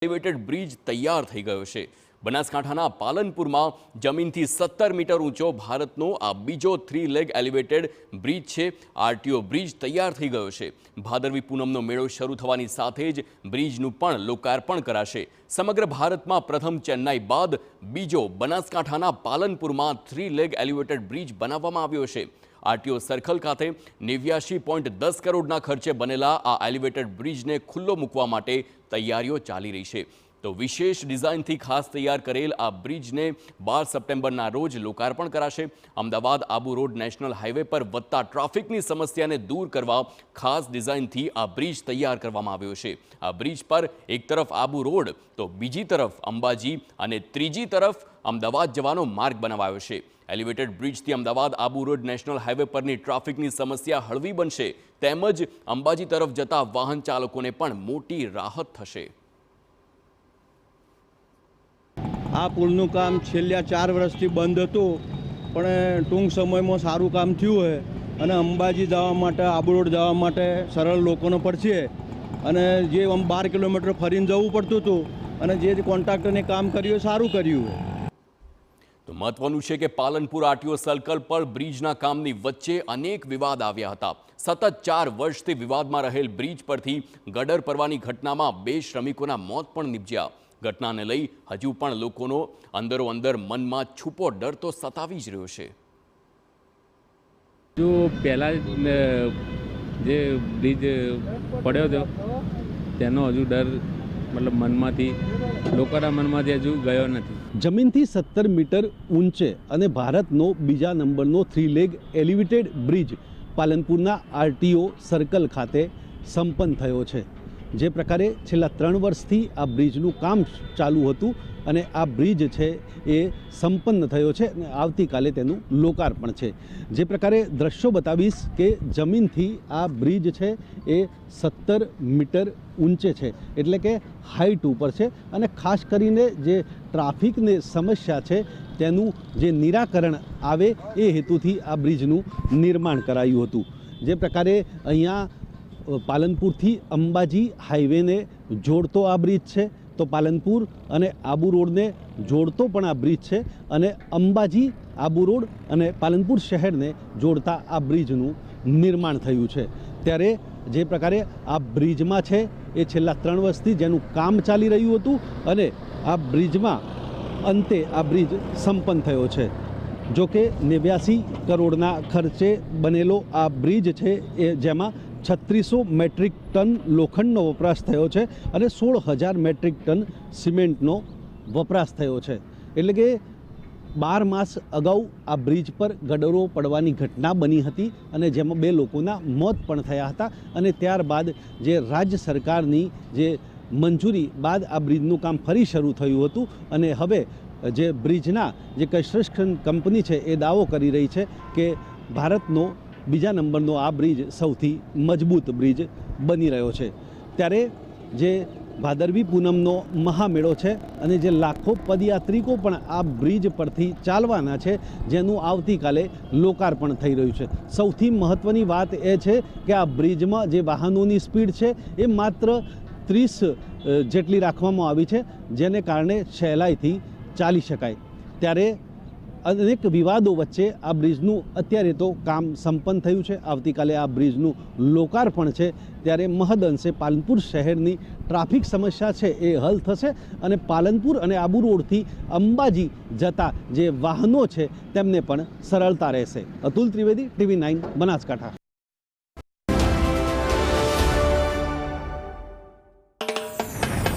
Elevated bridge તૈયાર થઈ ગયો છે। બનાસકાંઠાના પાલનપુરમાં જમીનથી 17 મીટર ઊંચો ભારતનો આ બીજો 3 લેગ એલિવેટેડ બ્રિજ છે। આરટીઓ બ્રિજ તૈયાર થઈ ગયો છે। ભાદરવી પૂનમનો મેળો શરૂ થવાની સાથે જ બ્રિજનું પણ લોકાર્પણ કરાશે। સમગ્ર ભારતમાં પ્રથમ ચેન્નાઈ બાદ બીજો બનાસકાંઠાના પાલનપુરમાં 3 લેગ એલિવેટેડ બ્રિજ બનાવવામાં આવ્યો છે। આરટીઓ સર્કલ ખાતે 89.10 કરોડના ખર્ચે બનેલા આ એલિવેટેડ બ્રિજને ખુલ્લો મૂકવા માટે તૈયારીઓ ચાલી રહી છે। તો વિશેષ ડિઝાઇનથી ખાસ તૈયાર કરેલ આ બ્રિજને 12 સપ્ટેમ્બરના રોજ લોકાર્પણ કરાશે। Ahmedabad Abu road national highway પર વધતા ટ્રાફિકની સમસ્યાને દૂર કરવા ખાસ ડિઝાઇનથી આ બ્રિજ તૈયાર કરવામાં આવ્યો છે। આ બ્રિજ પર એક તરફ આબુ રોડ તો બીજી તરફ અંબાજી અને ત્રીજી તરફ અમદાવાદ જવાનો માર્ગ બનાવાયો છે। એલિવેટેડ બ્રિજથી Ahmedabad Abu road national highway પરની ટ્રાફિકની સમસ્યા હળવી બનશે તેમજ અંબાજી તરફ જતા વાહન ચાલકોને પણ મોટી રાહત થશે। આ પુલનું કામ છેલ્લા 4 વર્ષથી બંધ હતું, પણ ટૂંક સમયમાં સારું કામ થયું છે અને અંબાજી જવા માટે આબુ રોડ જવા માટે સરળ લોકોને પડશે અને જે 12 કિલોમીટર ફરીને જવું પડતું હતું અને જે કોન્ટ્રાક્ટરને કામ કર્યું સારું કર્યું છે। તો મહત્વનું છે કે પાલનપુર આરટીઓ સર્કલ પર બ્રિજના કામની વચ્ચે અનેક વિવાદ આવ્યા હતા। સતત 4 વર્ષથી વિવાદમાં રહેલ બ્રિજ પરથી ગટર પડવાની ઘટનામાં 2 શ્રમિકોના મોત પણ નીપજ્યા। ઘટનાને લઈ હજુ પણ લોકોનો અંદરોઅંદર મનમાં છુપો ડર તો સતાવી જ રહ્યો છે। જો પહેલા જે બ્રિજ પડ્યો હતો તેનો હજુ ડર મતલબ મનમાંથી લોકોના મનમાંથી હજુ ગયો નથી। જમીનથી 17 મીટર ઊંચે અને ભારતનો બીજા નંબરનો 3 લેગ એલિવેટેડ બ્રિજ પાલનપુરના આરટીઓ સર્કલ ખાતે સંપન્ન થયો છે। જે પ્રકારે છેલ્લા 3 વર્ષથી આ બ્રિજનું કામ ચાલુ હતું અને આ બ્રિજ છે એ સંપન્ન થયો છે અને આવતીકાલે તેનું લોકાર્પણ છે। જે પ્રકારે દ્રશ્યો બતાવીશ કે જમીનથી આ બ્રિજ છે એ 17 મીટર ઊંચે છે, એટલે કે હાઈટ ઉપર છે અને ખાસ કરીને જે ટ્રાફિકની સમસ્યા છે તેનું જે નિરાકરણ આવે એ હેતુથી આ બ્રિજનું નિર્માણ કરાયું હતું। જે પ્રકારે અહીંયા પાલનપુરથી અંબાજી હાઈવેને જોડતો આ બ્રિજ છે, તો પાલનપુર અને આબુ રોડને જોડતો પણ આ બ્રિજ છે અને અંબાજી આબુ રોડ અને પાલનપુર શહેરને જોડતા આ બ્રિજનું નિર્માણ થયું છે। ત્યારે જે પ્રકારે આ બ્રિજમાં છે એ છેલ્લા 3 વર્ષથી જેનું કામ ચાલી રહ્યું હતું અને આ બ્રિજમાં અંતે આ બ્રિજ સંપન્ન થયો છે। જો કે 89 કરોડના ખર્ચે બનેલો આ બ્રિજ છે એ જેમાં 3600 મેટ્રિક ટન લોખંડનો વપરાશ થયો છે અને 16000 મેટ્રિક ટન સિમેન્ટનો વપરાશ થયો છે। એટલે કે 12 માસ અગાઉ આ બ્રિજ પર ગડરો પડવાની ઘટના બની હતી અને જેમાં 2 લોકોના મોત પણ થયા હતા અને ત્યારબાદ જે રાજ્ય સરકારની જે મંજૂરી બાદ આ બ્રિજનું કામ ફરી શરૂ થયું હતું અને હવે જે બ્રિજના જે કન્સ્ટ્રક્શન કંપની છે એ દાવો કરી રહી છે કે ભારતનો બીજા નંબરનો આ બ્રિજ સૌથી મજબૂત બ્રિજ બની રહ્યો છે। ત્યારે જે ભાદરવી પૂનમનો મહામેળો છે અને જે લાખો પદયાત્રિકો પણ આ બ્રિજ પરથી ચાલવાના છે જેનું આવતીકાલે લોકાર્પણ થઈ રહ્યું છે। સૌથી મહત્ત્વની વાત એ છે કે આ બ્રિજમાં જે વાહનોની સ્પીડ છે એ માત્ર 30 જેટલી રાખવામાં આવી છે, જેને કારણે સહેલાઈથી ચાલી શકાય। ત્યારે અનેક વિવાદો વચ્ચે આ બ્રિજનું અત્યારે તો કામ સંપન્ન થયું છે, આવતીકાલે આ બ્રિજનું લોકાર્પણ છે। ત્યારે મહદઅંશે પાલનપુર શહેરની ટ્રાફિક સમસ્યા છે એ હલ થશે અને પાલનપુર અને આબુ રોડથી અંબાજી જતા જે વાહનો છે તેમને પણ સરળતા રહેશે। અતુલ ત્રિવેદી, TV9 બનાસકાંઠા।